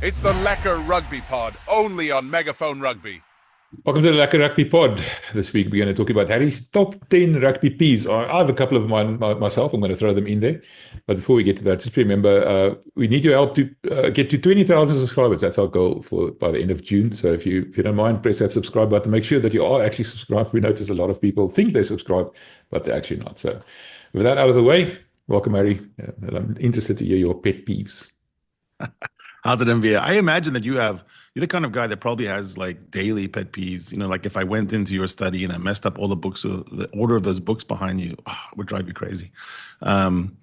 It's the Lekker Rugby Pod, only on Megaphone Rugby. Welcome to the Lekker Rugby Pod. This week we're going to talk about Harry's top 10 rugby peeves. I have a couple of mine myself. I'm going to throw them in there. But before we get to that, just remember we need your help to get to 20,000 subscribers. That's our goal for by the end of June. So if you don't mind, press that subscribe button. Make sure that you are actually subscribed. We notice a lot of people think they're subscribed, but they're actually not. So with that out of the way, welcome, Harry. I'm interested to hear your pet peeves. How's it, MVA? I imagine that you're the kind of guy that probably has like daily pet peeves. You know, like if I went into your study and I messed up all the books, the order of those books behind you, it would drive you crazy. And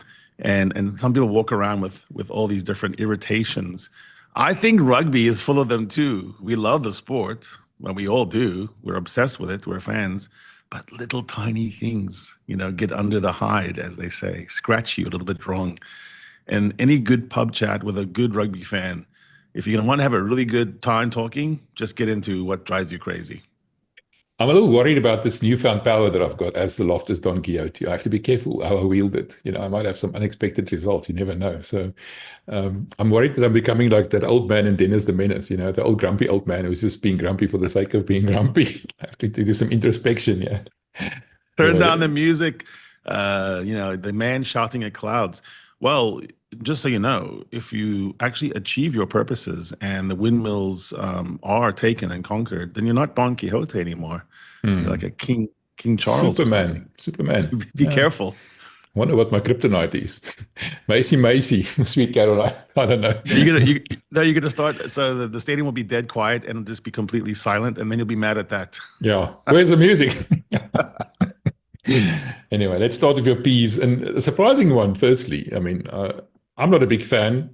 some people walk around with all these different irritations. I think rugby is full of them too. We love the sport, well, we all do. We're obsessed with it. We're fans. But little tiny things, get under the hide, as they say, scratch you a little bit wrong. And any good pub chat with a good rugby fan, if you're going to want to have a really good time talking, just get into what drives you crazy. I'm a little worried about this newfound power that I've got as the Loftus Don Quixote. I have to be careful how I wield it. I might have some unexpected results. You never know. So I'm worried that I'm becoming like that old man in Dennis the Menace, the old grumpy old man who's just being grumpy for the sake of being grumpy. I have to do some introspection, yeah. Turn down the music, the man shouting at clouds. Well, just so you know, if you actually achieve your purposes and the windmills are taken and conquered, then you're not Don Quixote anymore. You're like a King Charles. Superman. Be careful. I wonder what my kryptonite is. Macy, Sweet Caroline. I don't know. You're gonna start. So the stadium will be dead quiet and it'll just be completely silent, and then you'll be mad at that. Yeah. Where's the music? Anyway, let's start with your peeves. And a surprising one, firstly. I mean, I'm not a big fan,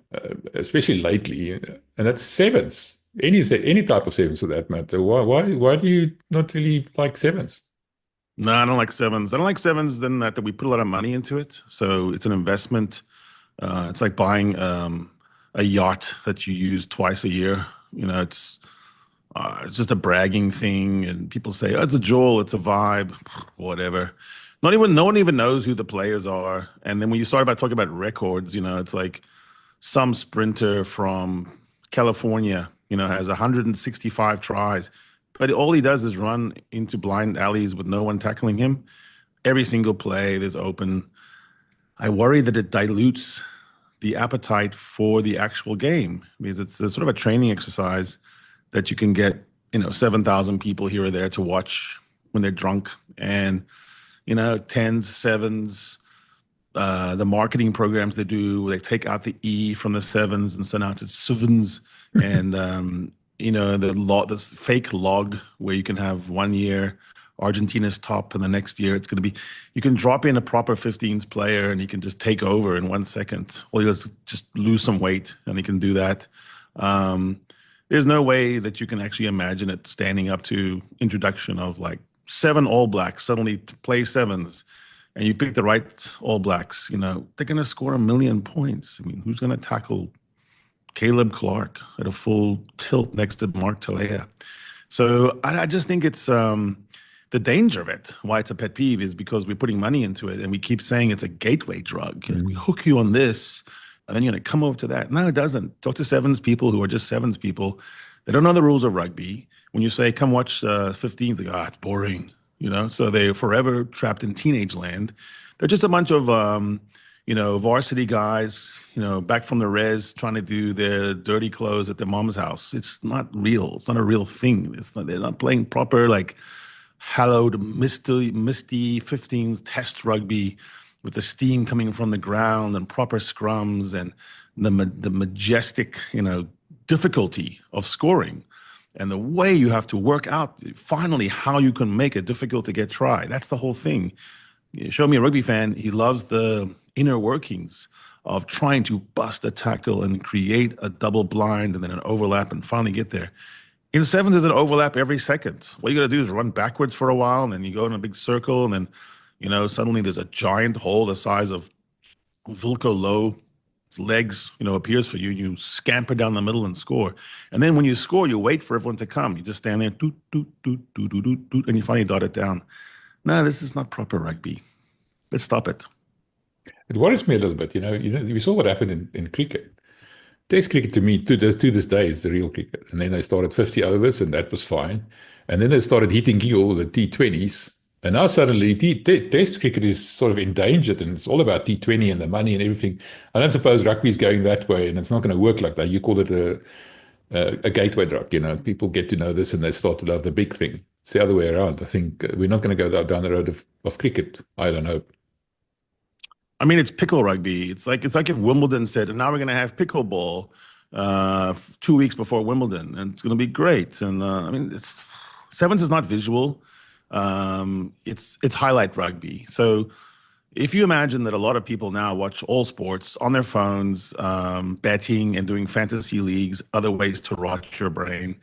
especially lately, and that's sevens. Any type of sevens for that matter. Why do you not really like sevens? No, I don't like sevens. I don't like sevens then that we put a lot of money into it. So it's an investment. It's like buying a yacht that you use twice a year. It's just a bragging thing, and people say, oh, it's a jewel, it's a vibe, whatever. No one even knows who the players are. And then when you start talking about records, it's like some sprinter from California, has 165 tries, but all he does is run into blind alleys with no one tackling him. Every single play is open. I worry that it dilutes the appetite for the actual game, because it's sort of a training exercise that you can get, 7,000 people here or there to watch when they're drunk, and, tens, sevens, the marketing programs they do, they take out the E from the sevens, and so now it's sevens. And, this fake log where you can have 1 year Argentina's top, and the next year it's going to be, you can drop in a proper 15s player and he can just take over in 1 second. All he does is just lose some weight, and he can do that. There's no way that you can actually imagine it standing up to introduction of like 7 All Blacks suddenly to play sevens, and you pick the right All Blacks, they're going to score 1 million points. I mean, who's going to tackle Caleb Clark at a full tilt next to Mark Talea? So I just think it's the danger of it. Why it's a pet peeve is because we're putting money into it, and we keep saying it's a gateway drug. We hook you on this, and then you're going to come over to that. No, it doesn't. Talk to sevens people who are just sevens people. They don't know the rules of rugby. When you say, come watch 15s, they go, it's boring. So they're forever trapped in teenage land. They're just a bunch of, varsity guys, back from the res trying to do their dirty clothes at their mom's house. It's not real. It's not a real thing. They're not playing proper, like, hallowed, misty 15s test rugby with the steam coming from the ground and proper scrums and the majestic, difficulty of scoring, and the way you have to work out finally how you can make it difficult to get try. That's the whole thing. You show me a rugby fan, he loves the inner workings of trying to bust a tackle and create a double blind and then an overlap and finally get there. In sevens, there's an overlap every second. What you got to do is run backwards for a while, and then you go in a big circle, and then suddenly there's a giant hole the size of Vulco Low. Its legs, appears for you. You scamper down the middle and score. And then when you score, you wait for everyone to come. You just stand there, doot, doot, doot, doot, doot, doot, doot, and you finally dot it down. No, this is not proper rugby. Let's stop it. It worries me a little bit. We saw what happened in cricket. Test cricket to me, to this day, is the real cricket. And then they started 50 overs, and that was fine. And then they started hitting giggle, the T20s. And now suddenly Test cricket is sort of endangered, and it's all about T20 and the money and everything. I don't suppose rugby is going that way, and it's not going to work like that. You call it a gateway drug. People get to know this and they start to love the big thing. It's the other way around. I think we're not going to go down the road of cricket. I don't know. I mean, it's pickle rugby. It's like if Wimbledon said, and now we're going to have pickleball 2 weeks before Wimbledon, and it's going to be great. And I mean, sevens is not visual. It's highlight rugby. So if you imagine that a lot of people now watch all sports on their phones, betting and doing fantasy leagues, other ways to rot your brain,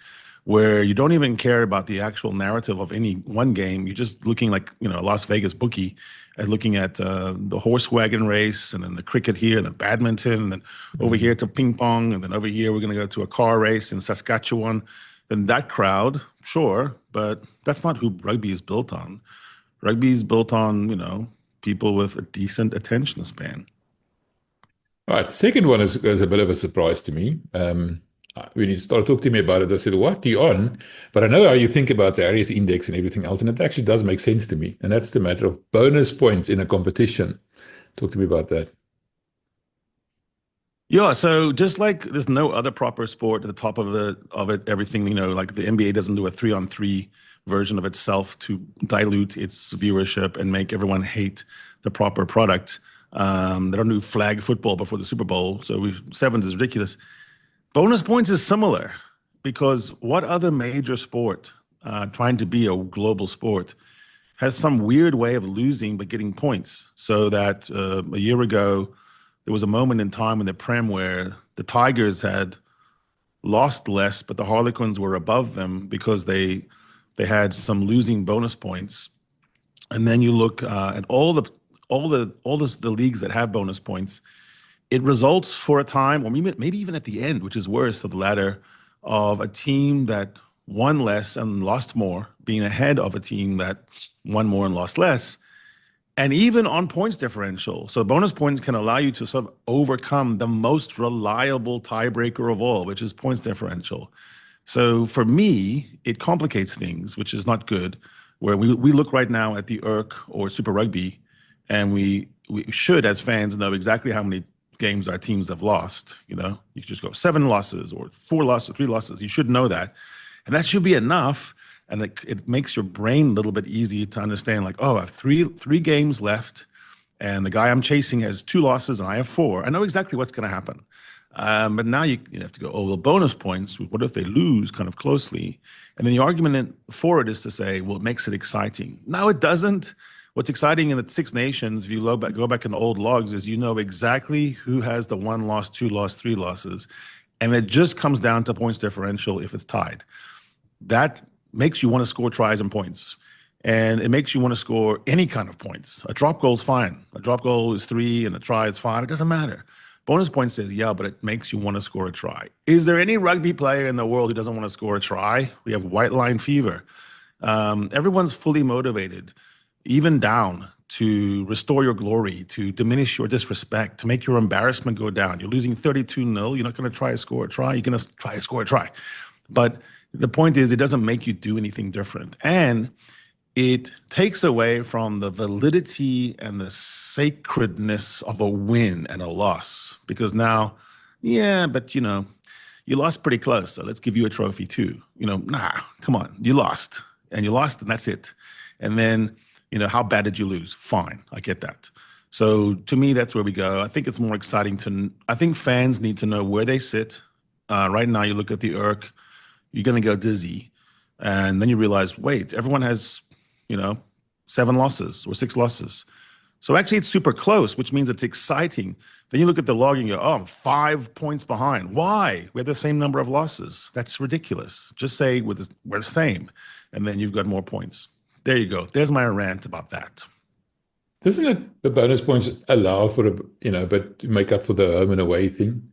where you don't even care about the actual narrative of any one game. You're just looking like, a Las Vegas bookie and looking at the horse wagon race, and then the cricket here, and then badminton, and then over here to ping pong, and then over here we're going to go to a car race in Saskatchewan. Then that crowd, sure, but that's not who rugby is built on. Rugby is built on, people with a decent attention span. All right, second one is a bit of a surprise to me. When you started talking to me about it, I said, what are you on? But I know how you think about the Harris Index and everything else, and it actually does make sense to me. And that's the matter of bonus points in a competition. Talk to me about that. Yeah, so just like there's no other proper sport at the top of it, everything, like the NBA doesn't do a 3-on-3 version of itself to dilute its viewership and make everyone hate the proper product. They don't do flag football before the Super Bowl, so sevens is ridiculous. Bonus points is similar, because what other major sport trying to be a global sport has some weird way of losing but getting points? So that a year ago, there was a moment in time in the Prem where the Tigers had lost less, but the Harlequins were above them because they had some losing bonus points. And then you look at all the leagues that have bonus points. It results for a time, or maybe even at the end, which is worse of the ladder, of a team that won less and lost more, being ahead of a team that won more and lost less. And even on points differential. So bonus points can allow you to sort of overcome the most reliable tiebreaker of all, which is points differential. So for me, it complicates things, which is not good, where we look right now at the ERC or Super Rugby, and we should, as fans, know exactly how many games our teams have lost. You can just go 7 losses or 4 losses, 3 losses. You should know that. And that should be enough. And it makes your brain a little bit easy to understand, like, oh, I have three games left, and the guy I'm chasing has 2 losses and I have 4. I know exactly what's going to happen. But now you have to go, oh, well, bonus points, what if they lose kind of closely? And then the argument for it is to say, well, it makes it exciting. No, it doesn't. What's exciting in the Six Nations, if you go back in the old logs, is exactly who has the 1 loss, 2 loss, 3 losses. And it just comes down to points differential if it's tied. That makes you want to score tries and points. And it makes you want to score any kind of points. A drop goal is fine. A drop goal is 3 and a try is 5. It doesn't matter. Bonus points says, yeah, but it makes you want to score a try. Is there any rugby player in the world who doesn't want to score a try? We have white line fever. Everyone's fully motivated, even down, to restore your glory, to diminish your disrespect, to make your embarrassment go down. You're losing 32-0. You're not going to try to score a try. You're going to try to score a try. But the point is, it doesn't make you do anything different. And it takes away from the validity and the sacredness of a win and a loss. Because now, yeah, but you lost pretty close, so let's give you a trophy too. Nah, come on, you lost, and that's it. And then, how bad did you lose? Fine, I get that. So to me, that's where we go. I think it's more exciting I think fans need to know where they sit. Right now, you look at the ERC, you're going to go dizzy. And then you realize, wait, everyone has, 7 losses or 6 losses. So actually it's super close, which means it's exciting. Then you look at the log and you go, oh, I'm 5 points behind. Why? We have the same number of losses. That's ridiculous. Just say we're the same, and then you've got more points. There you go. There's my rant about that. Doesn't it, the bonus points allow for but to make up for the home and away thing?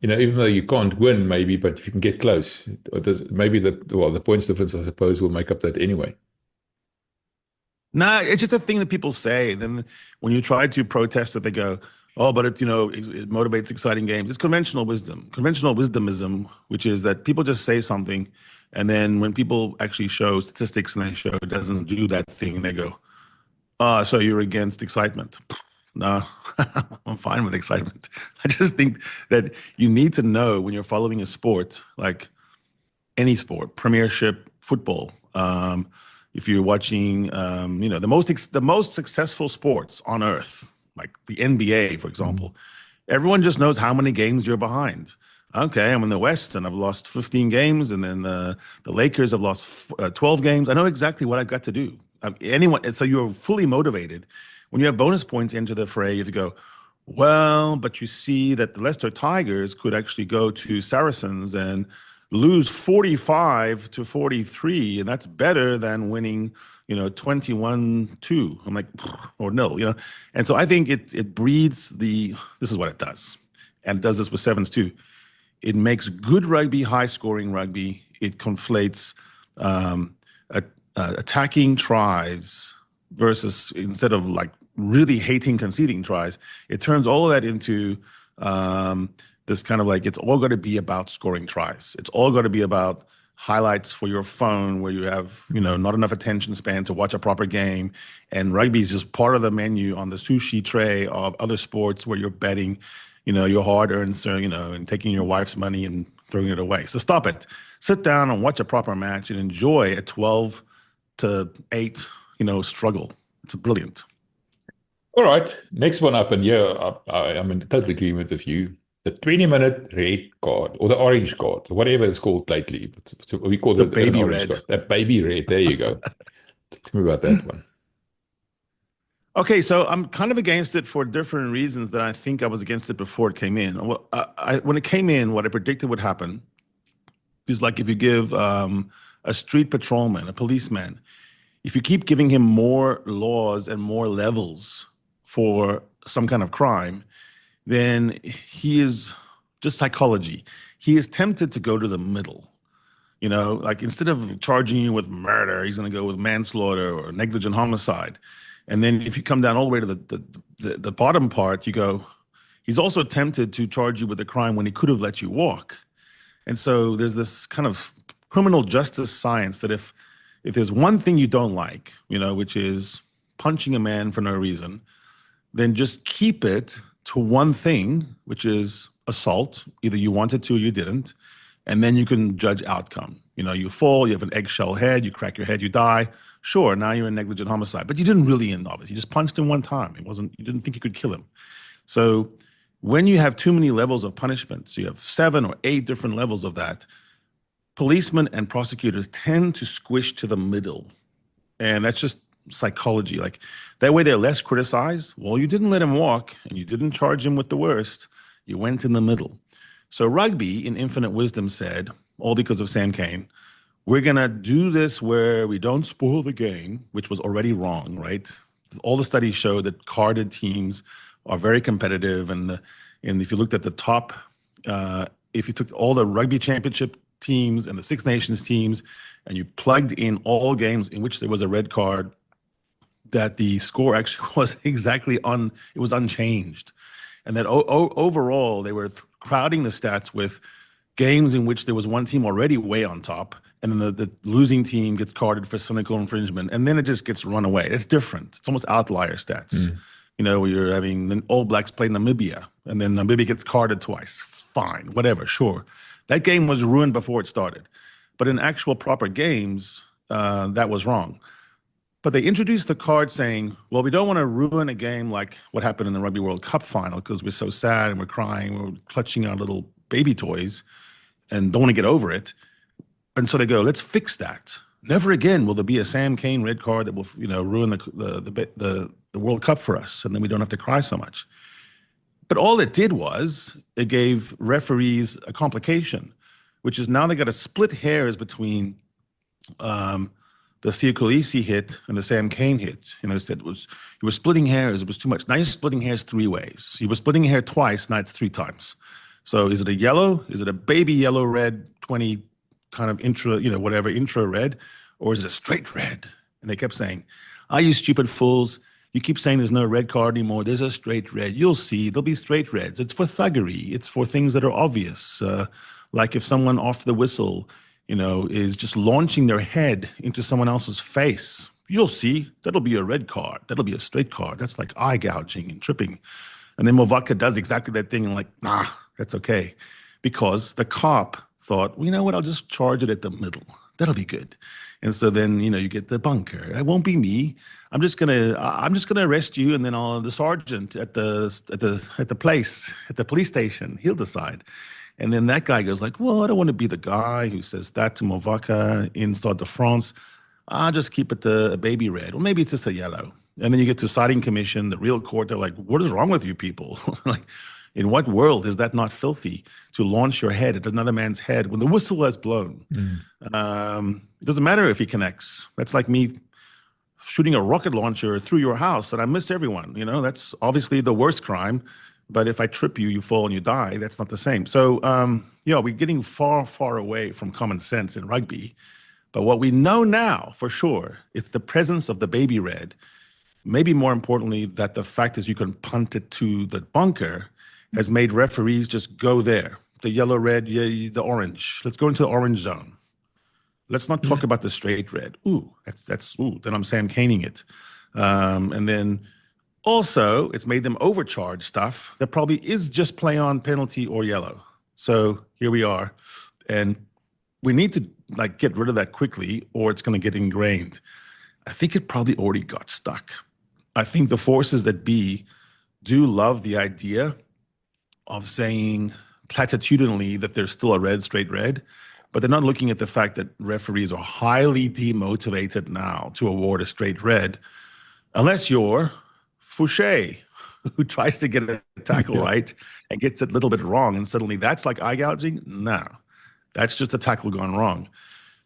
Even though you can't win, maybe, but if you can get close, maybe the points difference, I suppose, will make up that anyway. Nah, it's just a thing that people say. Then when you try to protest it, they go, Oh, but it motivates exciting games. It's conventional wisdom. Conventional wisdomism, which is that people just say something, and then when people actually show statistics and they show it doesn't do that thing, they go, so you're against excitement. No, I'm fine with excitement. I just think that you need to know when you're following a sport, like any sport, premiership, football. If you're watching, the most successful sports on earth, like the NBA, for example, everyone just knows how many games you're behind. Okay, I'm in the West and I've lost 15 games, and then the Lakers have lost 12 games. I know exactly what I've got to do. And so you're fully motivated. When you have bonus points into the fray, you have to go, well, but you see that the Leicester Tigers could actually go to Saracens and lose 45-43, and that's better than winning, 21-2. I'm like, or no. And so I think it breeds this is what it does. And it does this with sevens too. It makes good rugby, high-scoring rugby. It conflates attacking tries versus, instead of like really hating conceding tries, it turns all of that into this kind of like, it's all got to be about scoring tries. It's all got to be about highlights for your phone where you have, not enough attention span to watch a proper game. And rugby is just part of the menu on the sushi tray of other sports where you're betting, your hard-earned, and taking your wife's money and throwing it away. So stop it. Sit down and watch a proper match and enjoy a 12-8, struggle. It's brilliant. All right, next one up, and I'm in total agreement with you. The 20-minute red card, or the orange card, whatever it's called lately. We call The it baby an orange red. card. That baby red, there you go. Talk to me about that one. Okay, so I'm kind of against it for different reasons that I think I was against it before it came in. When it came in, what I predicted would happen is, like, if you give a street patrolman, a policeman, if you keep giving him more laws and more levels for some kind of crime, then he is just psychology. He is tempted to go to the middle. Like, instead of charging you with murder, he's going to go with manslaughter or negligent homicide. And then if you come down all the way to the bottom part, you go, he's also tempted to charge you with a crime when he could have let you walk. And so there's this kind of criminal justice science that if there's one thing you don't like, which is punching a man for no reason, then just keep it to one thing, which is assault. Either you wanted to or you didn't. And then you can judge outcome. You fall, you have an eggshell head, you crack your head, you die. Sure, now you're in negligent homicide, but you didn't really end of it. You just punched him one time. You didn't think you could kill him. So when you have too many levels of punishment, so you have 7 or 8 different levels of that, policemen and prosecutors tend to squish to the middle. And that's just psychology. Like, that way they're less criticized. Well, you didn't let him walk and you didn't charge him with the worst. You went in the middle. So rugby, in infinite wisdom, said, all because of Sam Cane, we're going to do this where we don't spoil the game, which was already wrong, right? All the studies show that carded teams are very competitive. And if you looked at the top, if you took all the rugby championship teams and the Six Nations teams, and you plugged in all games in which there was a red card, that the score actually was it was unchanged. And that overall, they were crowding the stats with games in which there was one team already way on top, and then the losing team gets carded for cynical infringement, and then it just gets run away. It's different. It's almost outlier stats. Where you're having the All Blacks play Namibia, and then Namibia gets carded twice. Fine, whatever, sure. That game was ruined before it started. But in actual proper games, that was wrong. But they introduced the card saying, well, we don't want to ruin a game like what happened in the Rugby World Cup final because we're so sad and we're crying, we're clutching our little baby toys and don't want to get over it. And so they go, let's fix that. Never again will there be a Sam Cane red card that will, ruin the World Cup for us, and then we don't have to cry so much. But all it did was it gave referees a complication, which is now they got to split hairs between the Siakolisi hit and the Sam Cane hit. Said you were splitting hairs, it was too much. Now you're splitting hairs 3 ways. You were splitting a hair twice, now it's 3 times. So is it a yellow? Is it a baby yellow red, 20 kind of intra red? Or is it a straight red? And they kept saying, you stupid fools, You keep saying there's no red card anymore. There's a straight red. You'll see there'll be straight reds. It's for thuggery. It's for things that are obvious. Like if someone after the whistle, is just launching their head into someone else's face. You'll see that'll be a red card. That'll be a straight card. That's like eye gouging and tripping. And then Movaka does exactly that thing and like, nah, that's okay. Because the cop thought, well, you know what, I'll just charge it at the middle. That'll be good. And so then, you get the bunker. It won't be me. I'm just gonna arrest you, and then the sergeant at the police station, he'll decide. And then that guy goes like, well, I don't want to be the guy who says that to Movaka in Stade de France. I'll just keep it a baby red, or maybe it's just a yellow. And then you get to citing commission, the real court. They're like, what is wrong with you people? Like, in what world is that not filthy to launch your head at another man's head when the whistle has blown? It doesn't matter if he connects. That's like me shooting a rocket launcher through your house and I miss everyone. That's obviously the worst crime. But if I trip you, you fall and you die. That's not the same. So, we're getting far, far away from common sense in rugby. But what we know now for sure is the presence of the baby red. Maybe more importantly, that the fact is you can punt it to the bunker has made referees just go there. The yellow, red, the orange. Let's go into the orange zone. Let's not talk about the straight red. Then I'm Sam Caning it. And then also, it's made them overcharge stuff that probably is just play on, penalty, or yellow. So here we are. And we need to get rid of that quickly or it's going to get ingrained. I think it probably already got stuck. I think the forces that be do love the idea of saying platitudinally that there's still a straight red, but they're not looking at the fact that referees are highly demotivated now to award a straight red, unless you're Fouché, who tries to get a tackle right and gets it a little bit wrong, and suddenly that's like eye gouging? No, that's just a tackle gone wrong.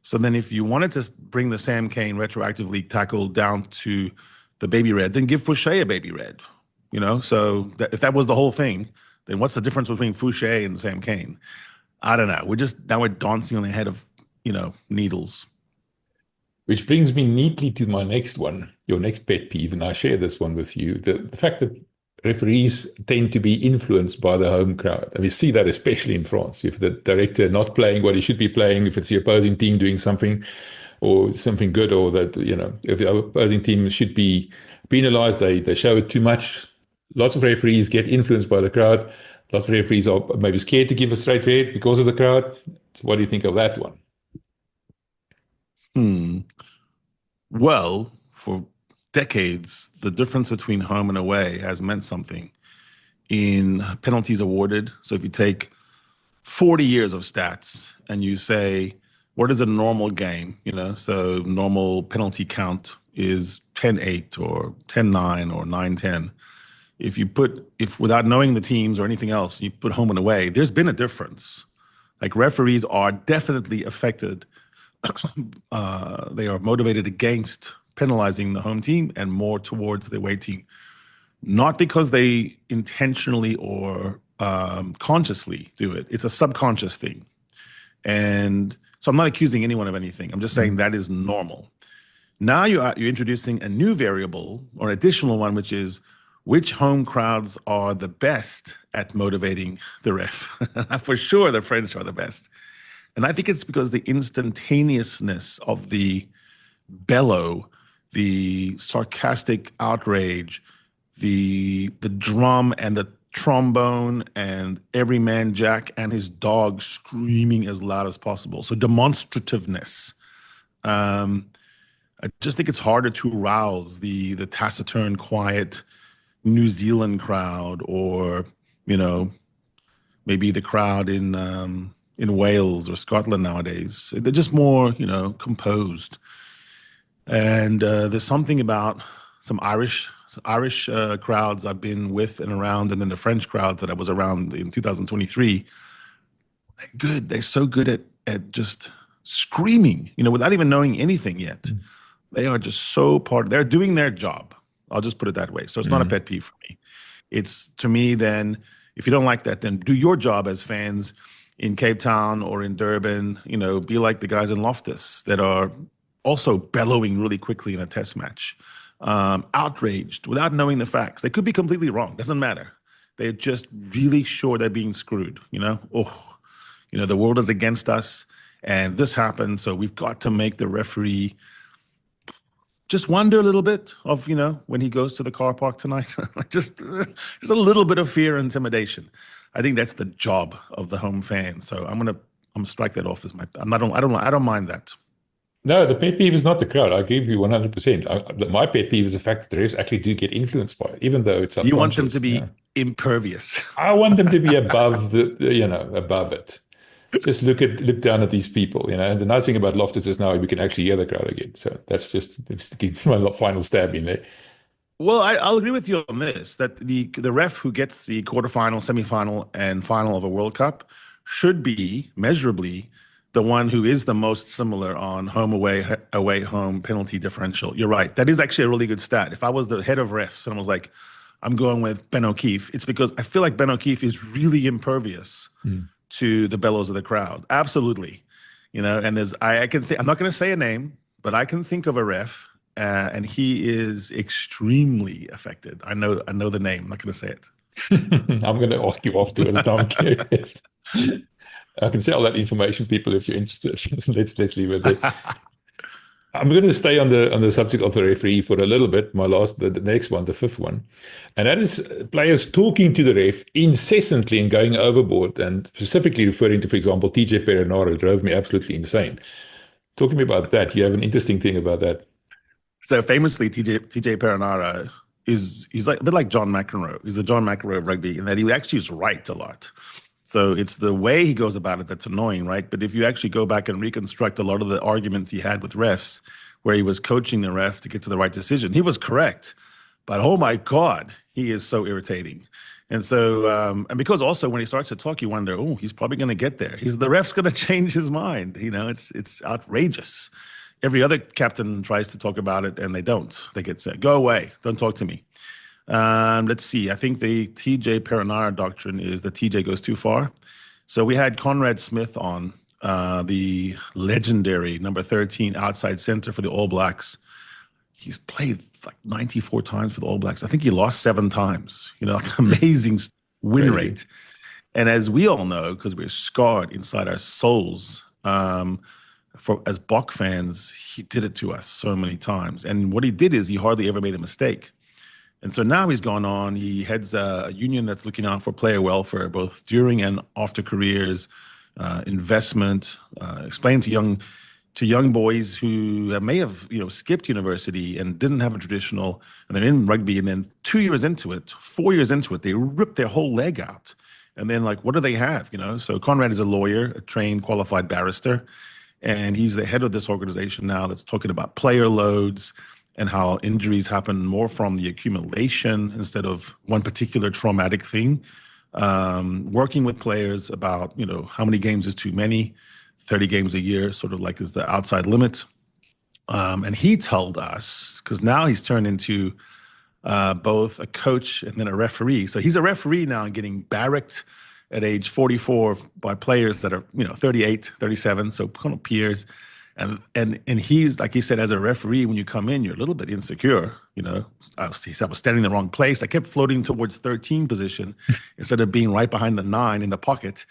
So then if you wanted to bring the Sam Cane retroactively tackle down to the baby red, then give Fouché a baby red. So if that was the whole thing, then what's the difference between Fouché and Sam Cane? I don't know. We're dancing on the head of, needles. Which brings me neatly to my next one, your next pet peeve, and I share this one with you. The fact that referees tend to be influenced by the home crowd. And we see that especially in France. If the director not playing what he should be playing, if it's the opposing team doing something or something good, or that, if the opposing team should be penalized, they show it too much. Lots of referees get influenced by the crowd. Lots of referees are maybe scared to give a straight red because of the crowd. So what do you think of that one? Well, for decades, the difference between home and away has meant something in penalties awarded. So if you take 40 years of stats and you say, what is a normal game? So normal penalty count is 10-8 or 10-9 or 9-10. If without knowing the teams or anything else, you put home and away, there's been a difference. Like referees are definitely affected. They are motivated against penalizing the home team and more towards the away team. Not because they intentionally or consciously do it. It's a subconscious thing. And so I'm not accusing anyone of anything. I'm just saying that is normal. Now you're introducing a new variable or additional one, which is which home crowds are the best at motivating the ref. For sure, the French are the best. And I think it's because the instantaneousness of the bellow, the sarcastic outrage, the drum and the trombone and every man Jack and his dog screaming as loud as possible. So demonstrativeness. I just think it's harder to rouse the taciturn, quiet New Zealand crowd, or maybe the crowd in Wales or Scotland nowadays. They're just more composed. And there's something about some Irish crowds I've been with and around, and then the French crowds that I was around in 2023. They're so good at just screaming, without even knowing anything yet. They are just so they're doing their job. I'll just put it that way. So it's not a pet peeve for me. It's, to me, then, if you don't like that, then do your job as fans in Cape Town or in Durban. Be like the guys in Loftus that are also bellowing really quickly in a test match. outraged without knowing the facts. They could be completely wrong. Doesn't matter. They're just really sure they're being screwed. The world is against us, and this happened, so we've got to make the referee just wonder a little bit of, when he goes to the car park tonight, just a little bit of fear and intimidation. I think that's the job of the home fan. So I'm gonna strike that off as my. I don't mind that. No, the pet peeve is not the crowd. I agree with you 100%. My pet peeve is the fact that refs actually do get influenced by it, even though it's subconscious. You want them to be impervious. I want them to be above above it. Just look down at these people, And the nice thing about Loftus is now we can actually hear the crowd again. So that's just my final stab in there. Well, I'll agree with you on this, that the ref who gets the quarterfinal, semifinal, and final of a World Cup should be measurably the one who is the most similar on home, away, home, penalty differential. You're right. That is actually a really good stat. If I was the head of refs and I was like, I'm going with Ben O'Keefe, it's because I feel like Ben O'Keefe is really impervious to the bellows of the crowd. Absolutely. And I'm not going to say a name, but I can think of a ref and he is extremely affected. I know the name. I'm not going to say it. I'm going to ask you afterwards. I'm curious. I can say all that information, people, if you're interested. let's leave it there. I'm going to stay on the subject of the referee for a little bit. The next one, the fifth one, and that is players talking to the ref incessantly and going overboard, and specifically referring to, for example, TJ Perenara drove me absolutely insane. Talk to me about that. You have an interesting thing about that. So famously, TJ Perenara he's like a bit like John McEnroe. He's the John McEnroe of rugby in that he actually is right a lot. So it's the way he goes about it that's annoying, right? But if you actually go back and reconstruct a lot of the arguments he had with refs, where he was coaching the ref to get to the right decision, he was correct. But oh my God, he is so irritating. And so, and because also when he starts to talk, you wonder, oh, he's probably going to get there. The ref's going to change his mind. It's outrageous. Every other captain tries to talk about it and they don't. They get said, go away, don't talk to me. Let's see. I think the TJ Perenara doctrine is that TJ goes too far. So we had Conrad Smith on, the legendary number 13 outside center for the All Blacks. He's played like 94 times for the All Blacks. I think he lost 7 times. Like amazing win rate. And as we all know, because we're scarred inside our souls, as Bok fans, he did it to us so many times. And what he did is he hardly ever made a mistake. And so now he's gone on. He heads a union that's looking out for player welfare, both during and after careers, investment, explain to young boys who may have skipped university and didn't have a traditional, and they're in rugby, and then 4 years into it, they rip their whole leg out. And then what do they have? So Conrad is a lawyer, a trained, qualified barrister, and he's the head of this organization now that's talking about player loads and how injuries happen more from the accumulation instead of one particular traumatic thing. Working with players about, how many games is too many, 30 games a year, sort of like is the outside limit. And he told us, because now he's turned into both a coach and then a referee. So he's a referee now and getting barracked at age 44 by players that are, 38, 37, so kind of peers. And he's, like he said, as a referee, when you come in, you're a little bit insecure. I was standing in the wrong place. I kept floating towards 13 position instead of being right behind the 9 in the pocket.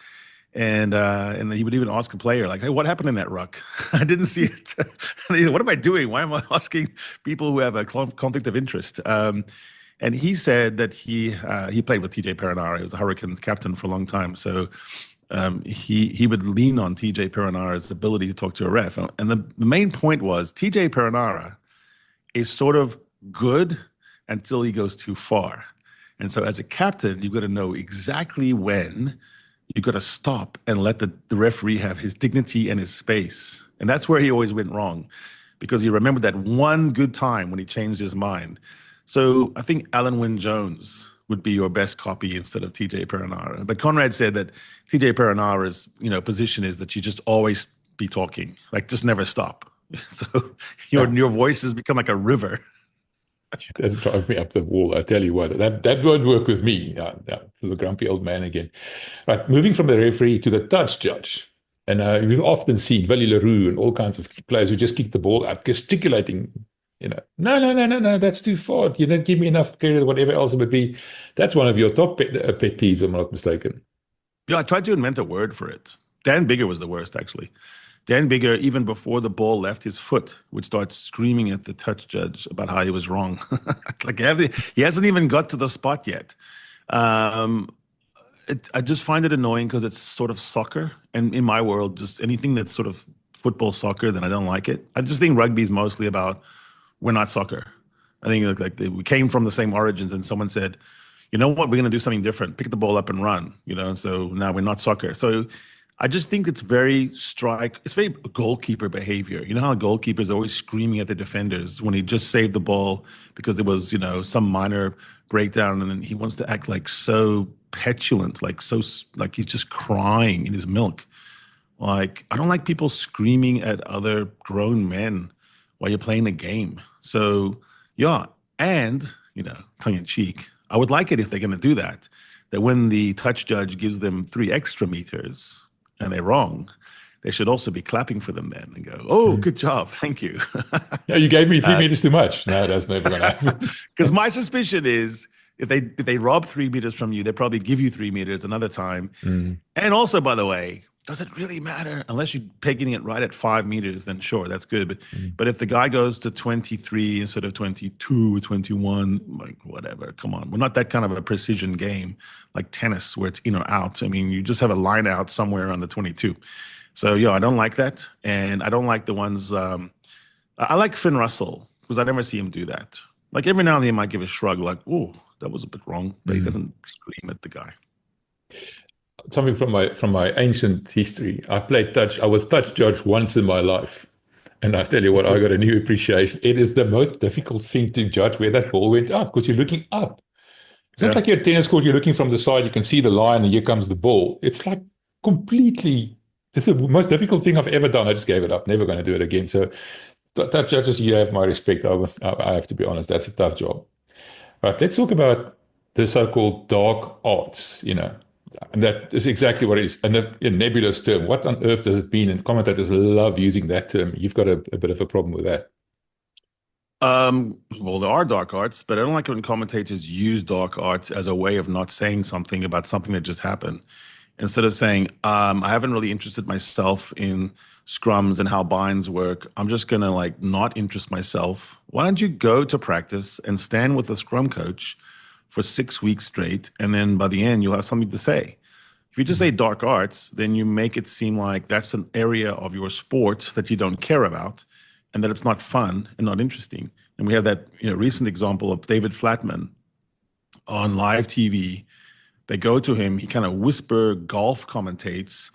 And then he would even ask a player, like, hey, what happened in that ruck? I didn't see it. What am I doing? Why am I asking people who have a conflict of interest? And he said that he played with TJ Perenara. He was a Hurricanes captain for a long time. So he would lean on TJ Perenara's ability to talk to a ref. And the main point was TJ Perenara is sort of good until he goes too far. And so as a captain, you've got to know exactly when you've got to stop and let the referee have his dignity and his space. And that's where he always went wrong, because he remembered that one good time when he changed his mind. So I think Alan Wynne-Jones would be your best copy instead of TJ Perenara. But Conrad said that TJ Perenara's, position is that you just always be talking, like just never stop. So your voice has become like a river. That drives me up the wall. I tell you what, that won't work with me. For the grumpy old man again. Right, moving from the referee to the touch judge. And we've often seen Willie Leroux and all kinds of players who just kick the ball out, gesticulating No, that's too far. You don't give me enough credit, whatever else it would be. That's one of your top pet peeves, if I'm not mistaken. Yeah, I tried to invent a word for it. Dan Bigger was the worst, actually. Dan Bigger, even before the ball left his foot, would start screaming at the touch judge about how he was wrong. Like he hasn't even got to the spot yet. Um, I just find it annoying because it's sort of soccer. And in my world, just anything that's sort of football, soccer, then I don't like it. I just think rugby is mostly about we're not soccer. I think we came from the same origins, and someone said, you know what, we're going to do something different. Pick the ball up and run. So now we're not soccer. So I just think it's very goalkeeper behavior. You know how goalkeepers are always screaming at the defenders when he just saved the ball because there was, some minor breakdown, and then he wants to act like so petulant, like he's just crying in his milk. Like, I don't like people screaming at other grown men while you're playing a game. So, yeah, and, tongue in cheek, I would like it if they're going to do that when the touch judge gives them 3 extra meters and they're wrong, they should also be clapping for them then and go, oh, good job, thank you. Yeah, you gave me 3 meters too much. No, that's never going to happen. Because my suspicion is if they rob 3 meters from you, they probably give you 3 meters another time. And also, by the way, does it really matter? Unless you're pegging it right at 5 meters, then sure, that's good. But if the guy goes to 23 instead of 22 or 21, like, whatever, come on. We're not that kind of a precision game like tennis where it's in or out. I mean, you just have a line out somewhere on the 22. So, yeah, I don't like that. And I don't like the ones, I like Finn Russell because I never see him do that. Like, every now and then he might give a shrug like, oh, that was a bit wrong. But he doesn't scream at the guy. Something from my ancient history. I was touch judge once in my life. And I tell you what, I got a new appreciation. It is the most difficult thing to judge where that ball went out because you're looking up. It's not like you're at tennis court, you're looking from the side, you can see the line and here comes the ball. It's like completely, this is the most difficult thing I've ever done. I just gave it up, never going to do it again. So touch judges, you have my respect. I have to be honest, that's a tough job. Right, let's talk about the so-called dark arts, And that is exactly what it is, a nebulous term. What on earth does it mean? And commentators love using that term. You've got a bit of a problem with that. Well, there are dark arts, but I don't like it when commentators use dark arts as a way of not saying something about something that just happened. Instead of saying, I haven't really interested myself in scrums and how binds work, I'm just going to not interest myself. Why don't you go to practice and stand with the scrum coach for 6 weeks straight, and then by the end, you'll have something to say. If you just say dark arts, then you make it seem like that's an area of your sport that you don't care about and that it's not fun and not interesting. And we have that recent example of David Flatman on live TV. They go to him, he kind of whisper golf commentates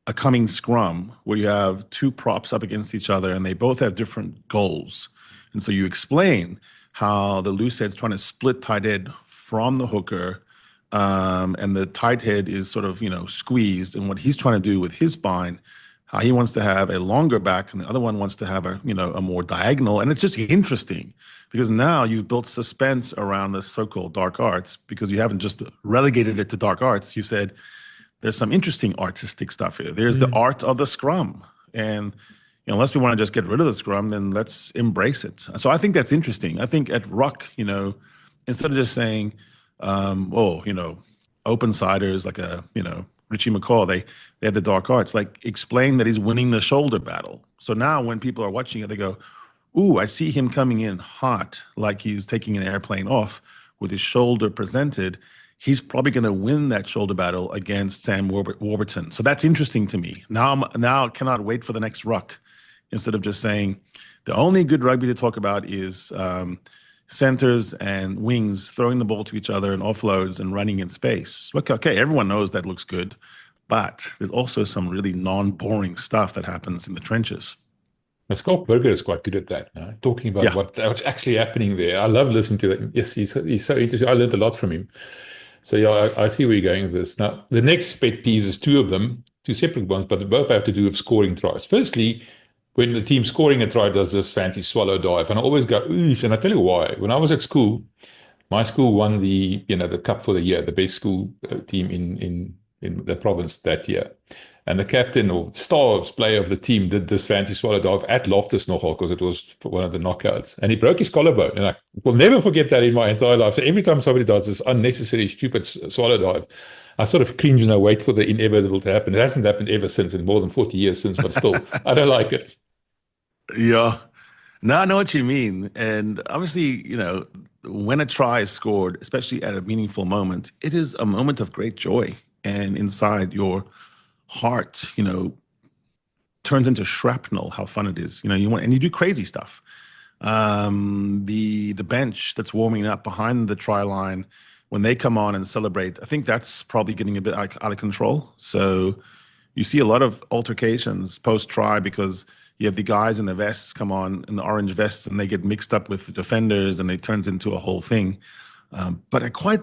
a coming scrum where you have 2 props up against each other and they both have different goals. And so you explain how the loose head's trying to split tight head from the hooker, and the tight head is sort of, squeezed. And what he's trying to do with his bind, how he wants to have a longer back and the other one wants to have a more diagonal. And it's just interesting because now you've built suspense around the so-called dark arts because you haven't just relegated it to dark arts. You said there's some interesting artistic stuff here. There's the art of the scrum. And unless we want to just get rid of the scrum, then let's embrace it. So I think that's interesting. I think at ruck, instead of just saying, open siders like Richie McCaw, they have the dark arts, explain that he's winning the shoulder battle. So now when people are watching it, they go, ooh, I see him coming in hot, like he's taking an airplane off with his shoulder presented. He's probably going to win that shoulder battle against Sam Warburton. So that's interesting to me. Now I cannot wait for the next ruck. Instead of just saying the only good rugby to talk about is centers and wings throwing the ball to each other and offloads and running in space. Okay, everyone knows that looks good, but there's also some really non-boring stuff that happens in the trenches. Scott Berger is quite good at that, talking about what's actually happening there. I love listening to that. Yes, he's so interesting. I learned a lot from him. So yeah, I see where you're going with this. Now, the next pet peeves is 2 of them, 2 separate ones, but they both have to do with scoring tries. Firstly, when the team scoring a try does this fancy swallow dive, and I always go, oof, and I tell you why. When I was at school, my school won the cup for the year, the best school team in the province that year. And the captain or star player of the team did this fancy swallow dive at Loftus nogal because it was one of the knockouts. And he broke his collarbone. And I will never forget that in my entire life. So every time somebody does this unnecessary, stupid swallow dive, I sort of cringe and I wait for the inevitable to happen. It hasn't happened ever since, in more than 40 years since, but still, I don't like it. Yeah. No, I know what you mean. And obviously, when a try is scored, especially at a meaningful moment, it is a moment of great joy. And inside your heart, turns into shrapnel, how fun it is. You do crazy stuff. The bench that's warming up behind the try line, when they come on and celebrate, I think that's probably getting a bit out of control. So you see a lot of altercations post-try because you have the guys in the vests come on, in the orange vests, and they get mixed up with the defenders, and it turns into a whole thing. But I quite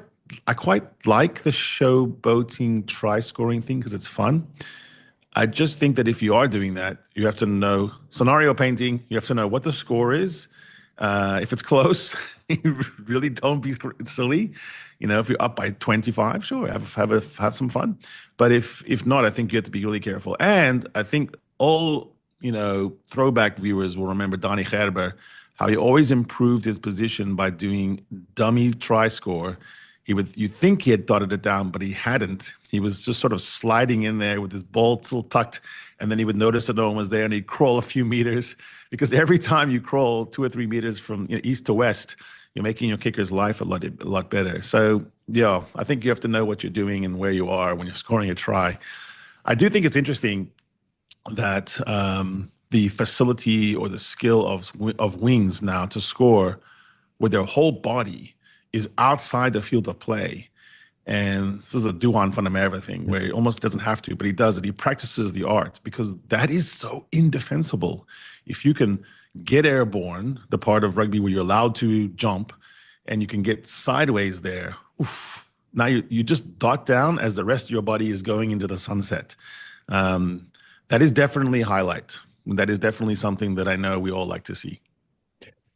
like the showboating try-scoring thing because it's fun. I just think that if you are doing that, you have to know scenario painting. You have to know what the score is. If it's close, you really don't be silly. If you're up by 25, sure, have some fun. But if not, I think you have to be really careful. And I think all throwback viewers will remember Donny Gerber, how he always improved his position by doing dummy try score. You think he had dotted it down, but he hadn't. He was just sort of sliding in there with his ball still tucked, and then he would notice that no one was there, and he'd crawl a few meters, because every time you crawl 2 or 3 meters from east to west, you're making your kicker's life a lot better. So, yeah, I think you have to know what you're doing and where you are when you're scoring a try. I do think it's interesting that the facility or the skill of wings now to score with their whole body is outside the field of play. And this is a Duan van der Merwe thing where he almost doesn't have to, but he does it. He practices the art because that is so indefensible. If you can get airborne, the part of rugby where you're allowed to jump, and you can get sideways there, oof, now you just dot down as the rest of your body is going into the sunset. That is definitely a highlight. That is definitely something that I know we all like to see.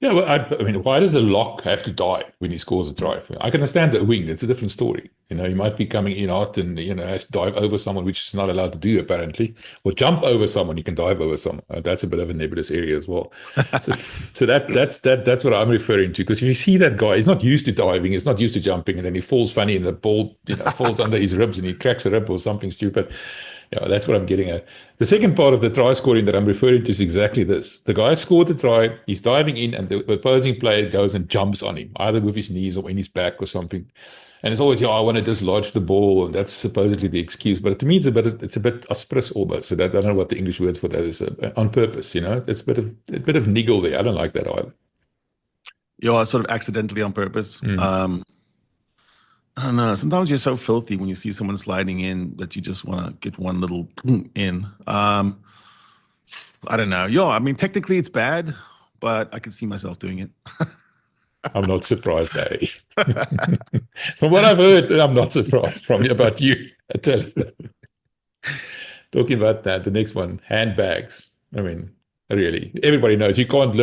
Yeah, well, I mean, why does a lock have to dive when he scores a try? I can understand the wing. It's a different story. He might be coming in hot and, has to dive over someone, which is not allowed to do, apparently. Or jump over someone. You can dive over someone. That's a bit of a nebulous area as well. So that's what I'm referring to. Because if you see that guy, he's not used to diving. He's not used to jumping. And then he falls funny and the ball falls under his ribs and he cracks a rib or something stupid. Yeah, that's what I'm getting at. The second part of the try scoring that I'm referring to is exactly this. The guy scored the try, he's diving in, and the opposing player goes and jumps on him, either with his knees or in his back or something. And it's always, I want to dislodge the ball, and that's supposedly the excuse. But to me, it's a bit aspres almost. So that, I don't know what the English word for that is. On purpose, It's a bit of niggle there. I don't like that either. Yeah, sort of accidentally on purpose. I don't know. Sometimes you're so filthy when you see someone sliding in that you just want to get one little in. I don't know. I mean, technically it's bad, but I can see myself doing it. I'm not surprised, Harry. From what I've heard, I'm not surprised about you. I tell you. Talking about that, the next one, handbags. I mean, really, everybody knows you can't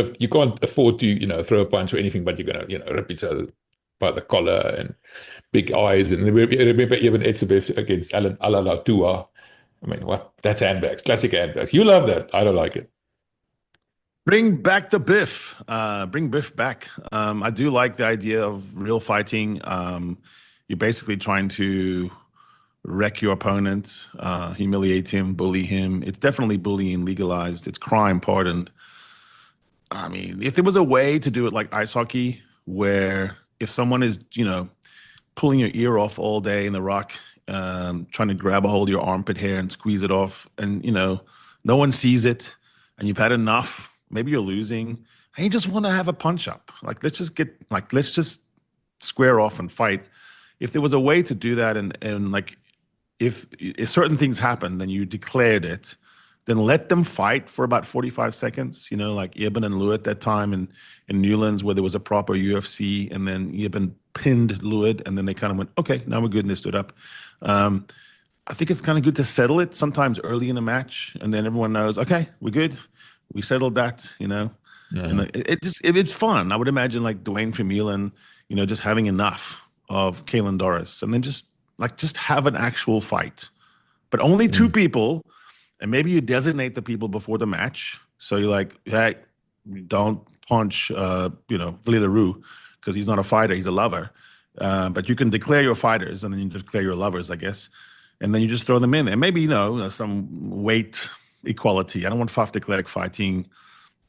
afford to, throw a punch or anything, but you're going to, rip each other by the collar and big eyes. And remember even Etzebeth against Alan Alalatua. I mean, what? That's handbags, classic handbags. You love that. I don't like it. Bring back the Biff. Bring Biff back. I do like the idea of real fighting. You're basically trying to wreck your opponent, humiliate him, bully him. It's definitely bullying legalized. It's crime pardoned. I mean, if there was a way to do it like ice hockey, where if someone is, pulling your ear off all day in the rock, trying to grab a hold of your armpit hair and squeeze it off, and, no one sees it, and you've had enough, maybe you're losing, and you just want to have a punch up. Let's just square off and fight. If there was a way to do that, and if certain things happened and you declared it, then let them fight for about 45 seconds, like Eben and Lou at that time in Newlands, where there was a proper UFC, and then Eben pinned Lewis, and then they kind of went, okay, now we're good, and they stood up. I think it's kind of good to settle it sometimes early in the match, and then everyone knows, okay, we're good, we settled that, Yeah. And it's fun. I would imagine like Dwayne Vermeulen, just having enough of Kalen Doris, and then just have an actual fight. but only two people, and maybe you designate the people before the match. So you're like, hey, don't punch, Villy LaRue, because he's not a fighter, he's a lover. But you can declare your fighters, and then you declare your lovers, I guess. And then you just throw them in. And maybe, some weight equality. I don't want Faf de Klerk fighting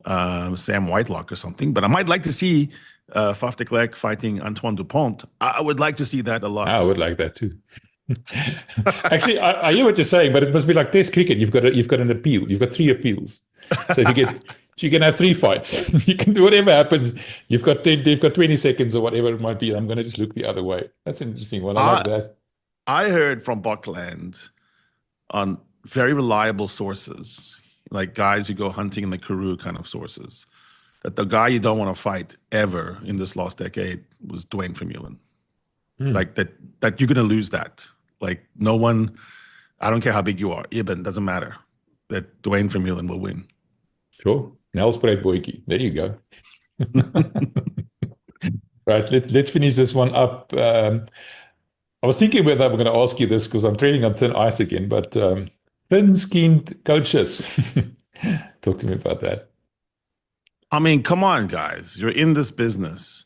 Sam Whitelock or something, but I might like to see Faf de Klerk fighting Antoine Dupont. I would like to see that a lot. I would like that too. Actually, I hear what you're saying, but it must be like Test cricket. You've got an appeal. You've got 3 appeals. So you can have 3 fights. You can do whatever happens. You've got 20 seconds or whatever it might be. I'm going to just look the other way. That's an interesting one. I like that. I heard from Buckland on very reliable sources, like guys who go hunting in the Karoo kind of sources, that the guy you don't want to fight ever in this last decade was Dwayne Vermeulen. Like that you're going to lose that. Like no one, I don't care how big you are, Ibn, doesn't matter, that Dwayne Vermeulen will win. Sure. Nelspruit Boykie. There you go. Right, let's finish this one up. I was thinking whether I'm going to ask you this because I'm training on thin ice again, but thin-skinned coaches. Talk to me about that. I mean, come on, guys. You're in this business.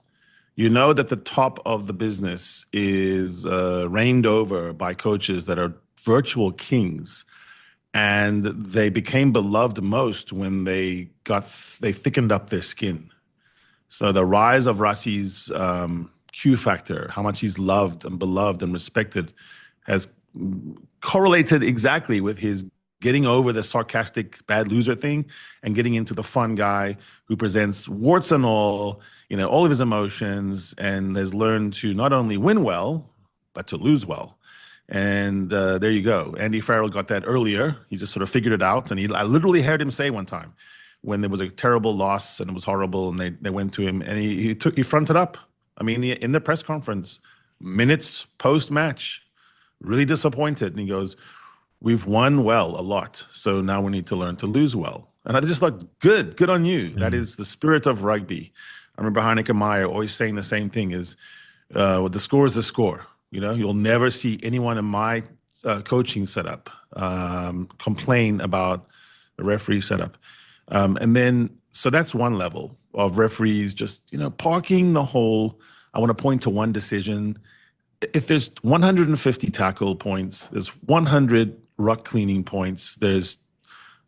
You know that the top of the business is reigned over by coaches that are virtual kings. And they became beloved most when they thickened up their skin. So the rise of Rassi's Q factor, how much he's loved and beloved and respected, has correlated exactly with his getting over the sarcastic bad loser thing and getting into the fun guy who presents warts and all of his emotions, and has learned to not only win well, but to lose well. And there you go. Andy Farrell got that earlier. He just sort of figured it out. And I literally heard him say one time when there was a terrible loss and it was horrible, and they went to him and he fronted up. I mean, in the press conference, minutes post-match, really disappointed. And he goes, we've won well a lot, so now we need to learn to lose well. And I just thought, good on you. That is the spirit of rugby. I remember Heineke Meyer always saying the same thing, is the score is the score. You'll never see anyone in my coaching setup complain about the referee setup. So that's one level of referees just, parking the whole, I want to point to one decision. If there's 150 tackle points, there's 100 ruck cleaning points, there's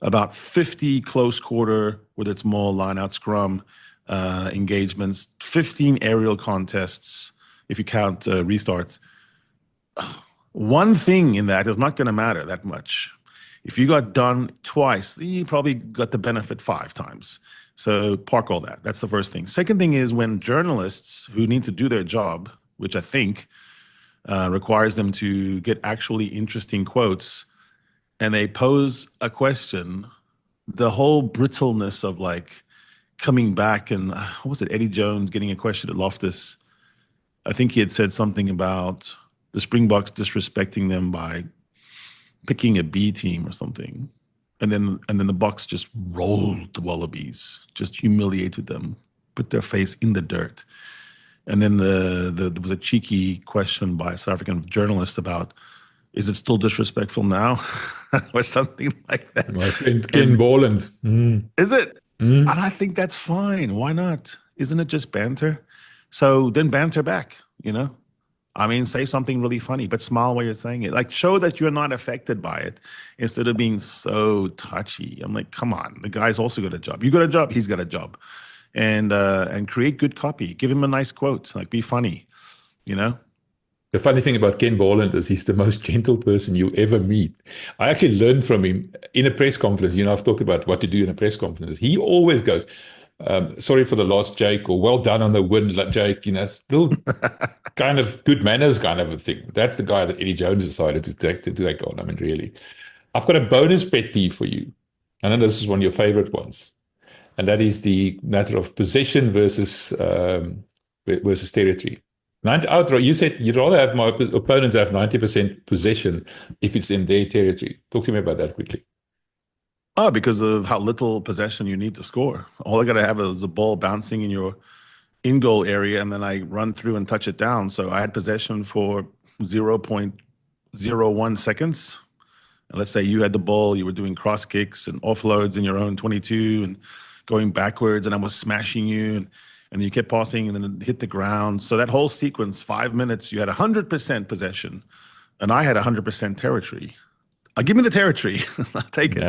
about 50 close quarter, whether it's more line out scrum engagements, 15 aerial contests, if you count restarts. One thing in that is not going to matter that much. If you got done twice, then you probably got the benefit 5 times. So park all that. That's the first thing. Second thing is when journalists who need to do their job, which I think requires them to get actually interesting quotes, and they pose a question, the whole brittleness of like coming back and what was it, Eddie Jones getting a question at Loftus. I think he had said something about the Springboks disrespecting them by picking a B team or something. And then the Bucks just rolled the Wallabies, just humiliated them, put their face in the dirt. And then there was a cheeky question by a South African journalist about, is it still disrespectful now? Or something like that. My friend Ken Borland. Is it? And I think that's fine. Why not? Isn't it just banter? So then banter back, I mean, say something really funny, but smile while you're saying it. Like, show that you're not affected by it instead of being so touchy. I'm like, come on, the guy's also got a job. You got a job, he's got a job. And create good copy. Give him a nice quote. Like, be funny, The funny thing about Ken Borland is he's the most gentle person you'll ever meet. I actually learned from him in a press conference. I've talked about what to do in a press conference. He always goes, sorry for the loss, Jake, or well done on the win, Jake. Still kind of good manners kind of a thing. That's the guy that Eddie Jones decided to take on. I mean, really. I've got a bonus pet peeve for you. I know this is one of your favorite ones. And that is the matter of possession versus territory. You said you'd rather have my opponents have 90% possession if it's in their territory. Talk to me about that quickly. Oh, because of how little possession you need to score. All I got to have is the ball bouncing in your in-goal area, and then I run through and touch it down. So I had possession for 0.01 seconds. And let's say you had the ball, you were doing cross kicks and offloads in your own 22 and going backwards, and I was smashing you, and you kept passing and then it hit the ground. So that whole sequence, 5 minutes, you had 100% possession, and I had 100% territory. Give me the territory. I'll take it.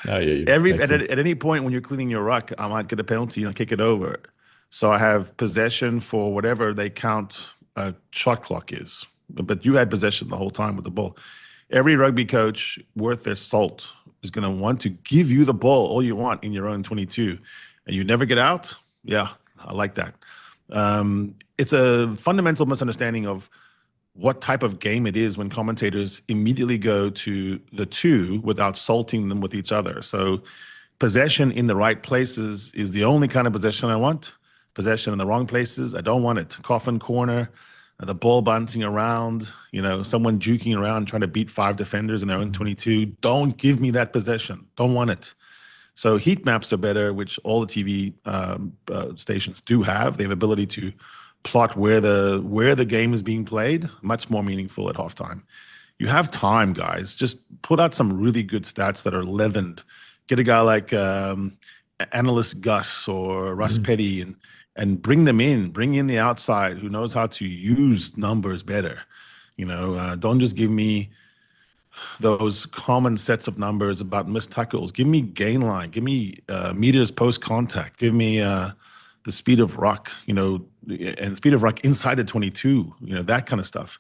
At any point when you're cleaning your ruck, I might get a penalty and I'll kick it over. So I have possession for whatever they count a shot clock is. But you had possession the whole time with the ball. Every rugby coach worth their salt is going to want to give you the ball all you want in your own 22. And you never get out? Yeah, I like that. It's a fundamental misunderstanding of what type of game it is when commentators immediately go to the two without salting them with each other. So possession in the right places is the only kind of possession I want. Possession in the wrong places, I don't want it. Coffin corner, the ball bouncing around, someone juking around trying to beat 5 defenders in their own 22. Don't give me that possession. Don't want it. So heat maps are better, which all the TV stations do have. They have ability to plot where the game is being played. Much more meaningful at halftime. You have time, guys. Just put out some really good stats that are leavened. Get a guy like analyst Gus or Russ Petty and bring them in. Bring in the outside who knows how to use numbers better. Don't just give me those common sets of numbers about missed tackles. Give me gain line. Give me meters post contact. Give me the speed of ruck, and speed of ruck inside the 22, that kind of stuff.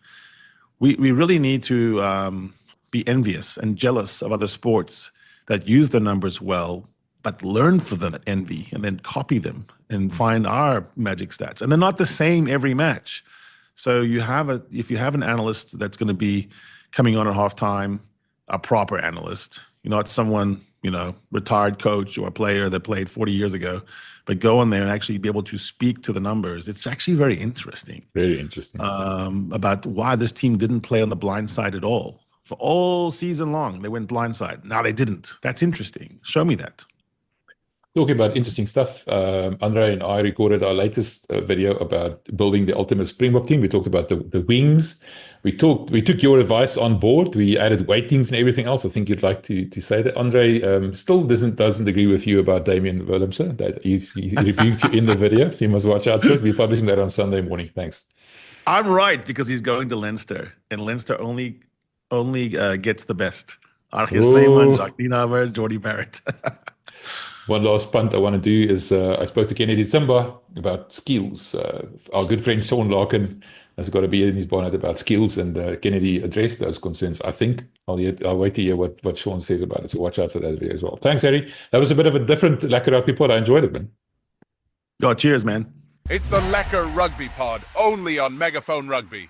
We really need to be envious and jealous of other sports that use their numbers well, but learn from them envy and then copy them and find our magic stats. And they're not the same every match. So if you have an analyst that's going to be coming on at halftime, a proper analyst, not someone, retired coach or a player that played 40 years ago, but go in there and actually be able to speak to the numbers. It's actually very interesting. Very interesting. About why this team didn't play on the blind side at all. For all season long, they went blind side. Now they didn't. That's interesting. Show me that. Talking about interesting stuff, Andre and I recorded our latest video about building the ultimate Springbok team. We talked about the wings. We took your advice on board. We added weightings and everything else. I think you'd like to say that. Andre still doesn't agree with you about Damian Willemse. That he rebuked you in the video. So you must watch out for it. We're publishing that on Sunday morning. Thanks. I'm right, because he's going to Leinster, and Leinster only gets the best. Archie Snyman, Jacques Dienaber, Jordy Barrett. One last punt I want to do is I spoke to Kennedy Tsimba about skills. Our good friend Sean Larkin has got to be in his bonnet about skills, and Kennedy addressed those concerns. I think I'll wait to hear what Sean says about it, so watch out for that video as well. Thanks, Harry. That was a bit of a different Lekker Rugby Pod. I enjoyed it, man. Oh, cheers, man. It's the Lekker Rugby Pod, only on Megaphone Rugby.